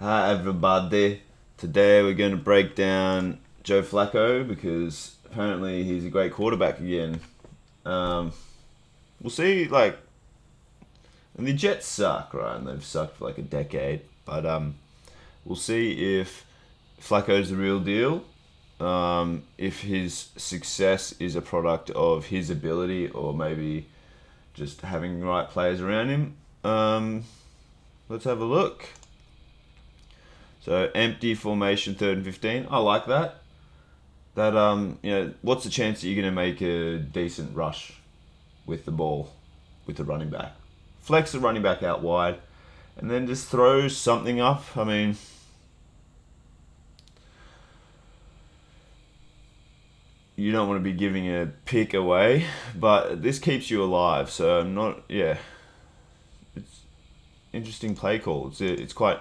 Hi everybody. Today we're going to break down Joe Flacco because apparently he's a great quarterback again. Um, we'll see. And the Jets suck, right? And they've sucked for like a decade. But we'll see if Flacco's the real deal. If his success is a product of his ability or maybe just having the right players around him. Let's have a look. So empty formation, 3rd and 15. I like that. What's the chance that you're going to make a decent rush with the ball, with the running back? Flex the running back out wide, and then just throw something up. I mean, you don't want to be giving a pick away, but this keeps you alive. So I'm not, yeah, it's interesting play call. It's quite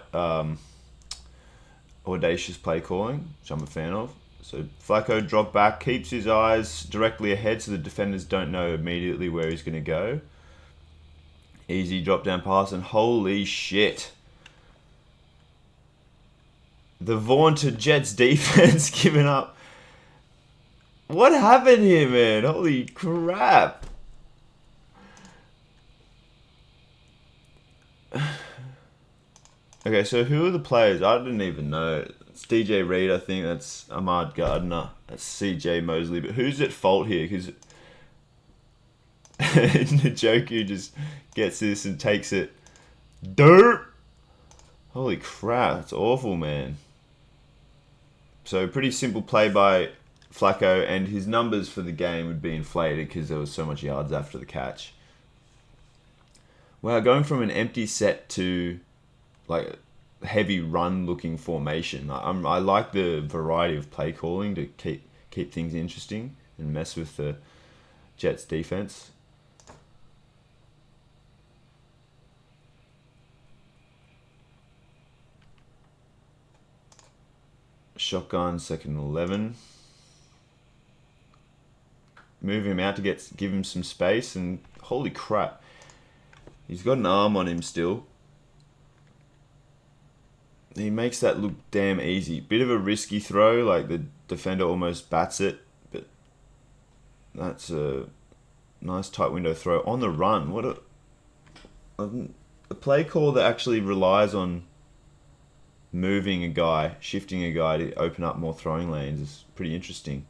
audacious play calling, which I'm a fan of. So Flacco drop back, keeps his eyes directly ahead so the defenders don't know immediately where he's going to go. Easy drop down pass, and holy shit. The vaunted Jets defense giving up. What happened here, man? Holy crap. Okay, so who are the players? I didn't even know. It's DJ Reed, I think. That's Ahmad Gardner. That's CJ Mosley. But who's at fault here? Because Njoku just gets this and takes it. Dirt! Holy crap, that's awful, man. So pretty simple play by Flacco, and his numbers for the game would be inflated because there was so much yards after the catch. Wow, going from an empty set to like heavy run looking formation. I like the variety of play calling to keep things interesting and mess with the Jets defense. Shotgun, 2nd and 11. Move him out to give him some space, and holy crap, he's got an arm on him still. He makes that look damn easy. Bit of a risky throw, like the defender almost bats it, but that's a nice tight window throw on the run. What a play call that actually relies on moving a guy, shifting a guy to open up more throwing lanes is pretty interesting.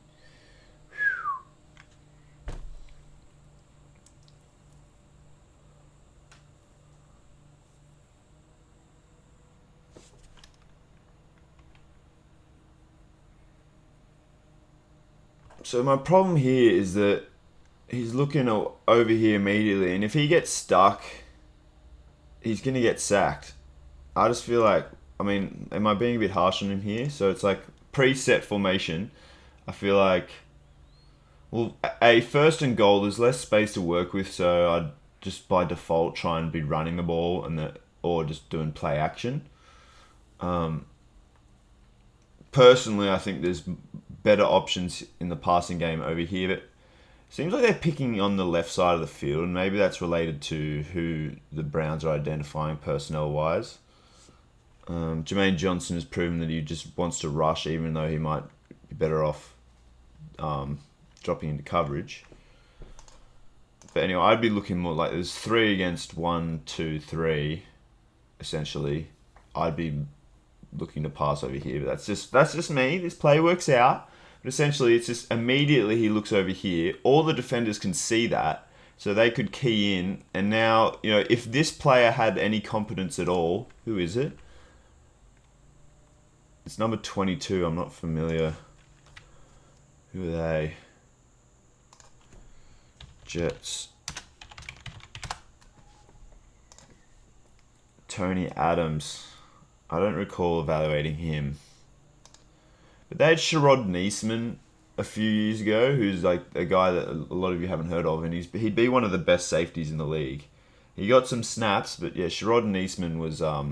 So my problem here is that he's looking over here immediately, and if he gets stuck, he's going to get sacked. I just feel like, I mean, am I being a bit harsh on him here? So it's like preset formation. I feel like, well, a 1st and goal, there's less space to work with, so I'd just by default try and be running the ball or just doing play action. Personally, I think there's better options in the passing game over here, but seems like they're picking on the left side of the field, and maybe that's related to who the Browns are identifying personnel-wise. Jermaine Johnson has proven that he just wants to rush, even though he might be better off dropping into coverage. But anyway, I'd be looking more like there's 3 against 1, 2, 3, essentially. I'd be looking to pass over here, but that's just me. This play works out. But essentially, it's just immediately he looks over here. All the defenders can see that, so they could key in. And now, if this player had any competence at all, who is it? It's number 22. I'm not familiar. Who are they? Jets. Tony Adams. I don't recall evaluating him. But they had Sherrod Niesman a few years ago, who's like a guy that a lot of you haven't heard of, and he'd be one of the best safeties in the league. He got some snaps, but yeah, Sherrod Niesman was a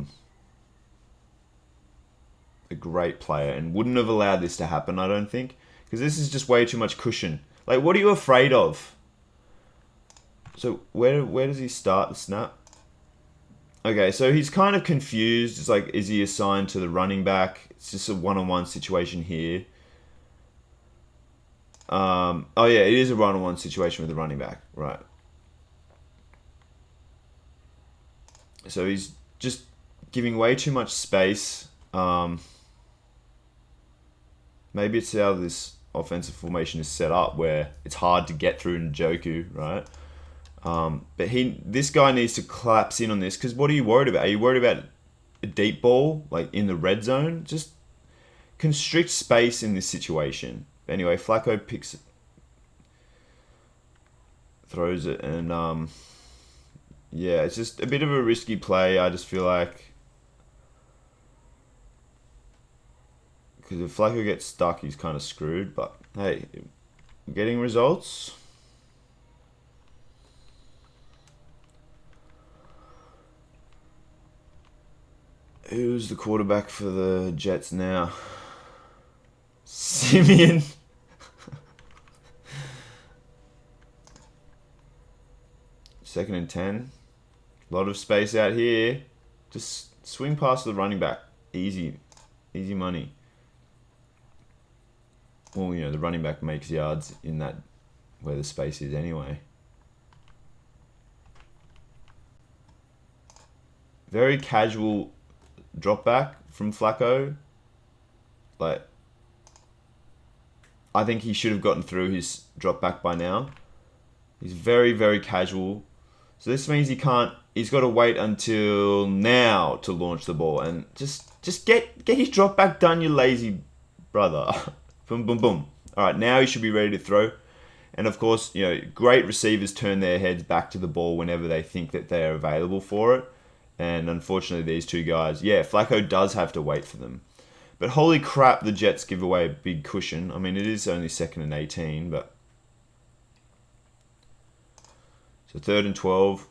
great player and wouldn't have allowed this to happen, I don't think, because this is just way too much cushion. Like, what are you afraid of? So where does he start the snap? Okay, so he's kind of confused. It's like, is he assigned to the running back? It's just a one-on-one situation here. Oh yeah, it is a one-on-one situation with the running back, right? So he's just giving way too much space. Maybe it's how this offensive formation is set up, where it's hard to get through Njoku, right? But this guy needs to collapse in on this, because what are you worried about? Are you worried about a deep ball, like in the red zone? Just constrict space in this situation. Anyway, Flacco throws it, and yeah, it's just a bit of a risky play. I just feel like, because if Flacco gets stuck, he's kind of screwed. But hey, getting results. Who's the quarterback for the Jets now? Simeon. Second and 10. A lot of space out here. Just swing past the running back. Easy money. Well, the running back makes yards in that where the space is anyway. Very casual drop back from Flacco. Like, I think he should have gotten through his drop back by now. He's very, very casual. So this means he's got to wait until now to launch the ball, and just get his drop back done, you lazy brother. Boom, boom, boom. All right, now he should be ready to throw. And of course, great receivers turn their heads back to the ball whenever they think that they're available for it. And unfortunately, these two guys, Flacco does have to wait for them. But holy crap, the Jets give away a big cushion. I mean, it is only 2nd and 18, but... So 3rd and 12,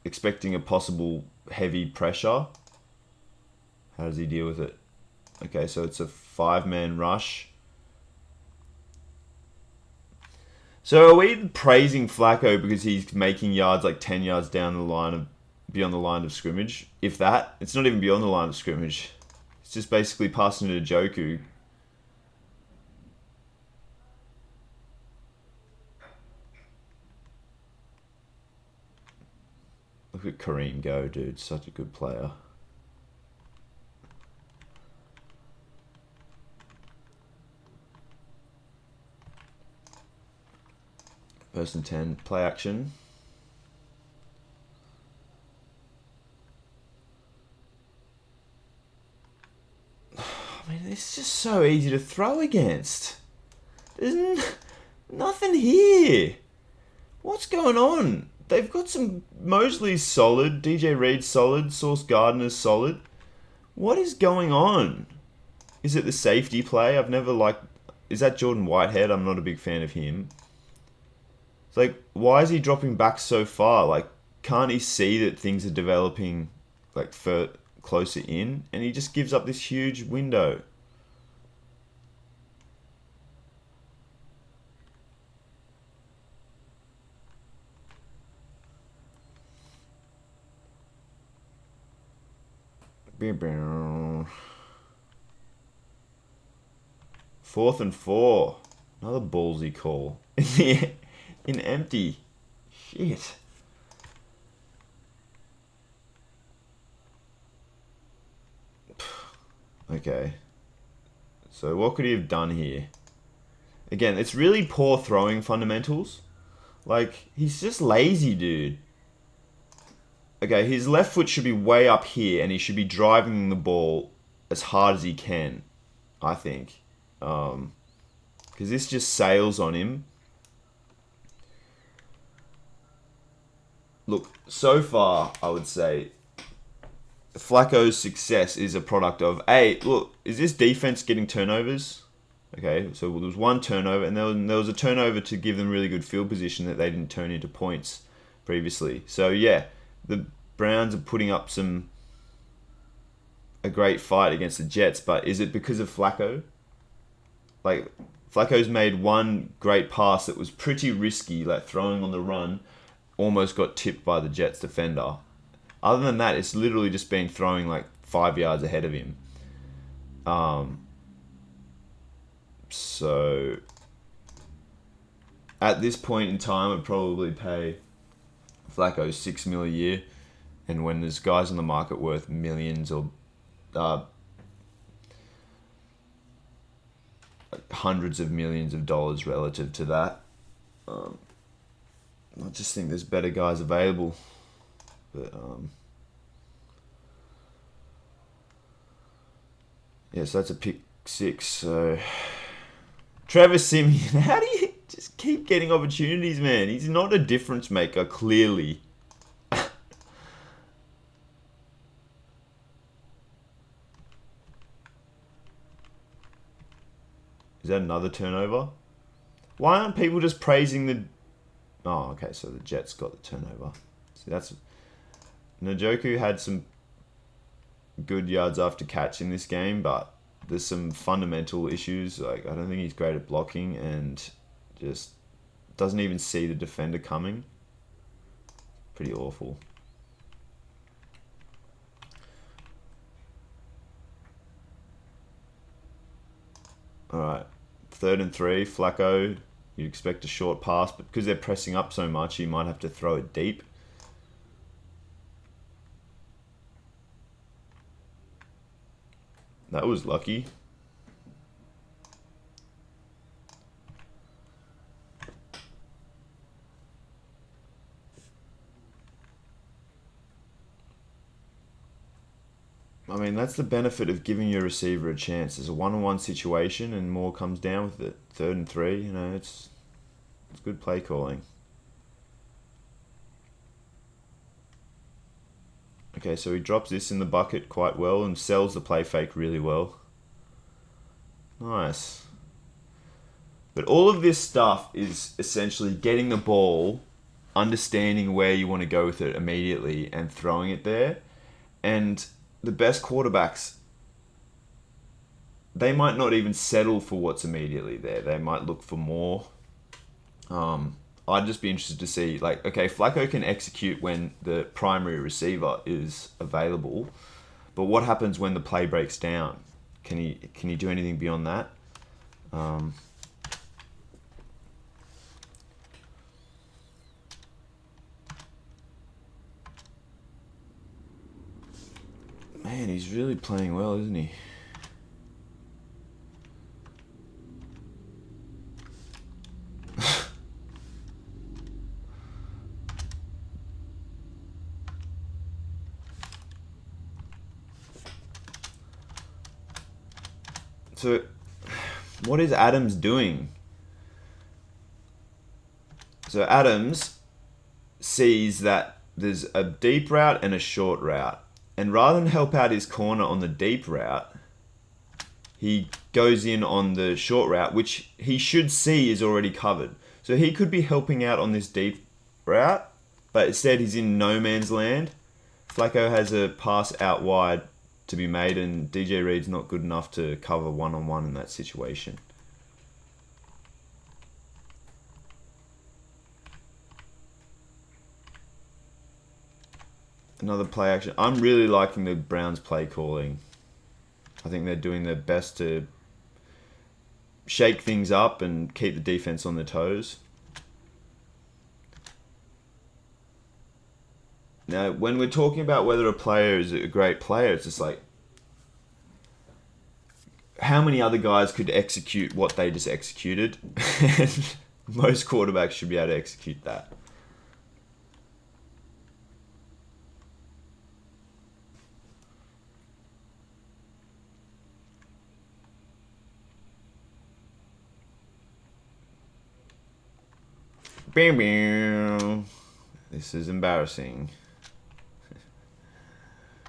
expecting a possible heavy pressure. How does he deal with it? Okay, so it's a 5-man rush. So are we praising Flacco because he's making yards like 10 yards down the line beyond the line of scrimmage? If that, it's not even beyond the line of scrimmage. It's just basically passing to Njoku. Look at Kareem go, dude. Such a good player. First and 10, play action. I mean, it's just so easy to throw against. There's nothing here. What's going on? They've got some... Mosley's solid, DJ Reed's solid, Sauce Gardner's solid. What is going on? Is it the safety play? I've never liked... Is that Jordan Whitehead? I'm not a big fan of him. It's like, why is he dropping back so far? Like, can't he see that things are developing like closer in? And he just gives up this huge window. Fourth and 4. Another ballsy call. In empty. Shit. Okay. So what could he have done here? Again, it's really poor throwing fundamentals. Like, he's just lazy, dude. Okay, his left foot should be way up here, and he should be driving the ball as hard as he can, I think. Because this just sails on him. Look, so far, I would say Flacco's success is a product of, hey, look, is this defense getting turnovers? Okay, so there was one turnover, and there was a turnover to give them really good field position that they didn't turn into points previously. So, yeah, the Browns are putting up a great fight against the Jets, but is it because of Flacco? Like, Flacco's made one great pass that was pretty risky, like throwing on the run, almost got tipped by the Jets defender. Other than that, it's literally just been throwing like 5 yards ahead of him. So at this point in time, I'd probably pay Flacco $6 million a year, and when there's guys on the market worth millions or hundreds of millions of dollars relative to that, I just think there's better guys available. But yeah, so that's a pick 6. So Trevor Siemian, how do you just keep getting opportunities, man? He's not a difference maker, clearly. Is that another turnover? Why aren't people just praising the... Oh, okay, so the Jets got the turnover. See, that's... Njoku had some good yards after catch in this game, but there's some fundamental issues. Like, I don't think he's great at blocking and just doesn't even see the defender coming. Pretty awful. Alright, 3rd and 3, Flacco. You'd expect a short pass, but because they're pressing up so much, you might have to throw it deep. That was lucky. I mean, that's the benefit of giving your receiver a chance. There's a one-on-one situation and more comes down with it. 3rd and 3, you know, it's good play calling. Okay, so he drops this in the bucket quite well and sells the play fake really well. Nice. But all of this stuff is essentially getting the ball, understanding where you want to go with it immediately and throwing it there. And the best quarterbacks, they might not even settle for what's immediately there. They might look for more. I'd just be interested to see, like, okay, Flacco can execute when the primary receiver is available, but what happens when the play breaks down? Can he do anything beyond that? Man, he's really playing well, isn't he? So, what is Adams doing? So Adams sees that there's a deep route and a short route. And rather than help out his corner on the deep route, he goes in on the short route, which he should see is already covered. So he could be helping out on this deep route, but instead he's in no man's land. Flacco has a pass out wide to be made, and DJ Reed's not good enough to cover one-on-one in that situation. Another play action. I'm really liking the Browns play calling. I think they're doing their best to shake things up and keep the defense on their toes. Now, when we're talking about whether a player is a great player, it's just like, how many other guys could execute what they just executed? And most quarterbacks should be able to execute that. Bam, bam. This is embarrassing.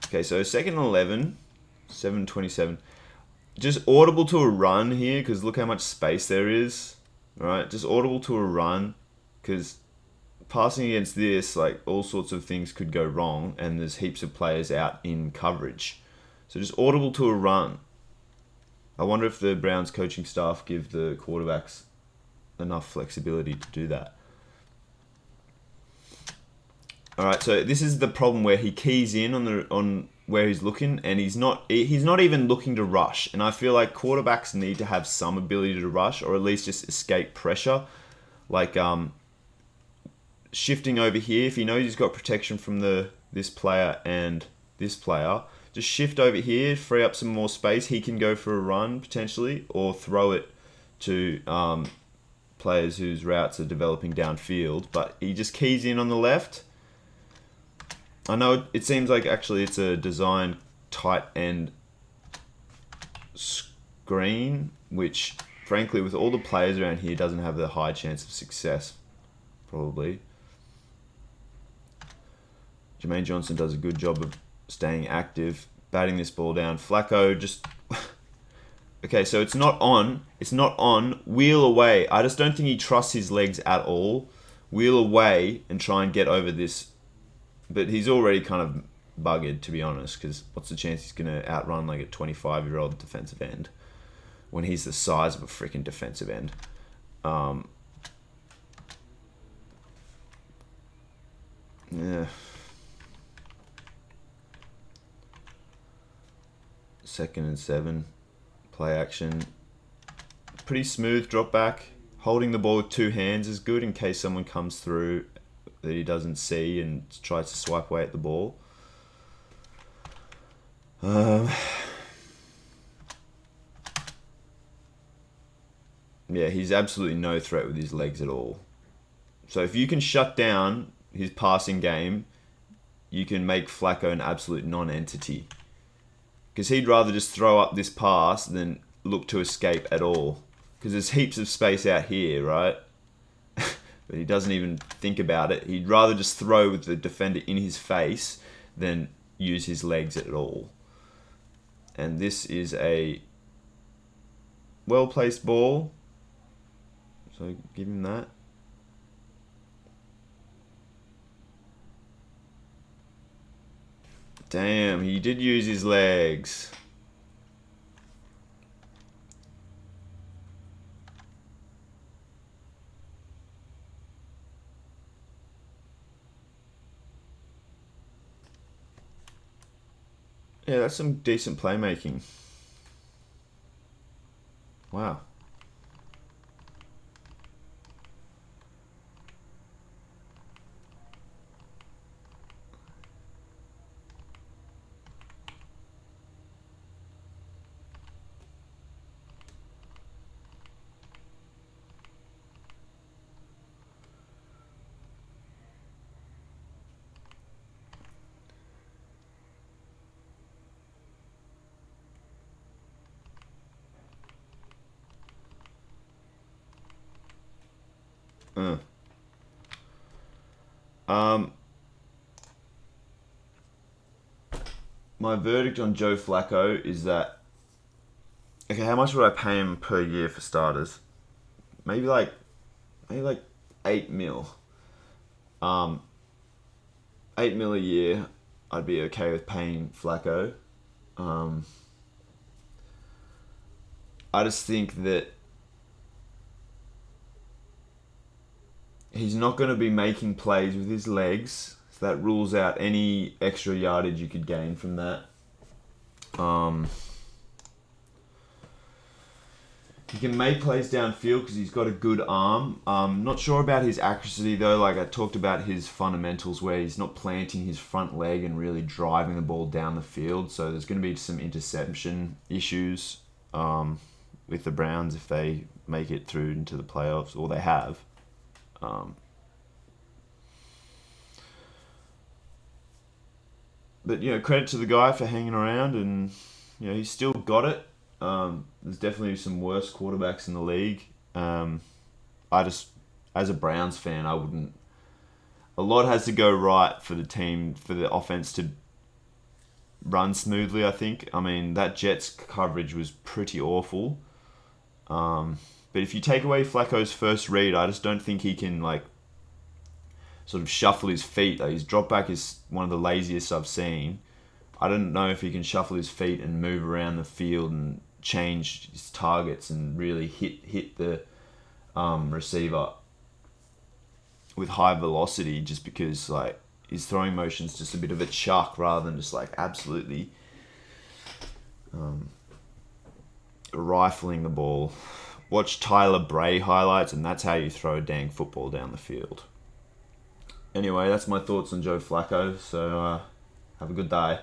Okay, so 2nd and 11, 7:27. Just audible to a run here, because look how much space there is. Alright, just audible to a run, because passing against this, like, all sorts of things could go wrong, and there's heaps of players out in coverage. So just audible to a run. I wonder if the Browns coaching staff give the quarterbacks enough flexibility to do that. All right, so this is the problem where he keys in on where he's looking, and he's not even looking to rush. And I feel like quarterbacks need to have some ability to rush, or at least just escape pressure, like shifting over here. If he knows he's got protection from this player and this player, just shift over here, free up some more space. He can go for a run potentially, or throw it to players whose routes are developing downfield. But he just keys in on the left. I know it seems like actually it's a designed tight end screen, which frankly with all the players around here doesn't have the high chance of success, probably. Jermaine Johnson does a good job of staying active, batting this ball down. Flacco just... Okay, so it's not on. It's not on. Wheel away. I just don't think he trusts his legs at all. Wheel away and try and get over this. But he's already kind of buggered, to be honest, because what's the chance he's going to outrun like a 25-year-old defensive end when he's the size of a freaking defensive end? Yeah. Second and 7. Play action. Pretty smooth drop back. Holding the ball with two hands is good in case someone comes through that he doesn't see and tries to swipe away at the ball. Yeah, he's absolutely no threat with his legs at all. So if you can shut down his passing game, you can make Flacco an absolute non-entity. Because he'd rather just throw up this pass than look to escape at all. Because there's heaps of space out here, right? But he doesn't even think about it. He'd rather just throw with the defender in his face than use his legs at all. And this is a well-placed ball. So give him that. Damn, he did use his legs. Yeah, that's some decent playmaking. Wow. My verdict on Joe Flacco is that, okay, how much would I pay him per year for starters? Maybe like 8 mil. 8 mil a year, I'd be okay with paying Flacco. I just think that he's not going to be making plays with his legs. So that rules out any extra yardage you could gain from that. He can make plays downfield because he's got a good arm. Not sure about his accuracy though. Like I talked about his fundamentals where he's not planting his front leg and really driving the ball down the field. So there's going to be some interception issues with the Browns if they make it through into the playoffs, or they have. But credit to the guy for hanging around, and he's still got it. There's definitely some worse quarterbacks in the league. I just, as a Browns fan, I wouldn't. A lot has to go right for the team, for the offense to run smoothly. I think. I mean, that Jets coverage was pretty awful. But if you take away Flacco's first read, I just don't think he can sort of shuffle his feet. Like, his drop back is one of the laziest I've seen. I don't know if he can shuffle his feet and move around the field and change his targets and really hit the receiver with high velocity, just because his throwing motion's just a bit of a chuck rather than just like absolutely rifling the ball. Watch Tyler Bray highlights, and that's how you throw a dang football down the field. Anyway, that's my thoughts on Joe Flacco, so have a good day.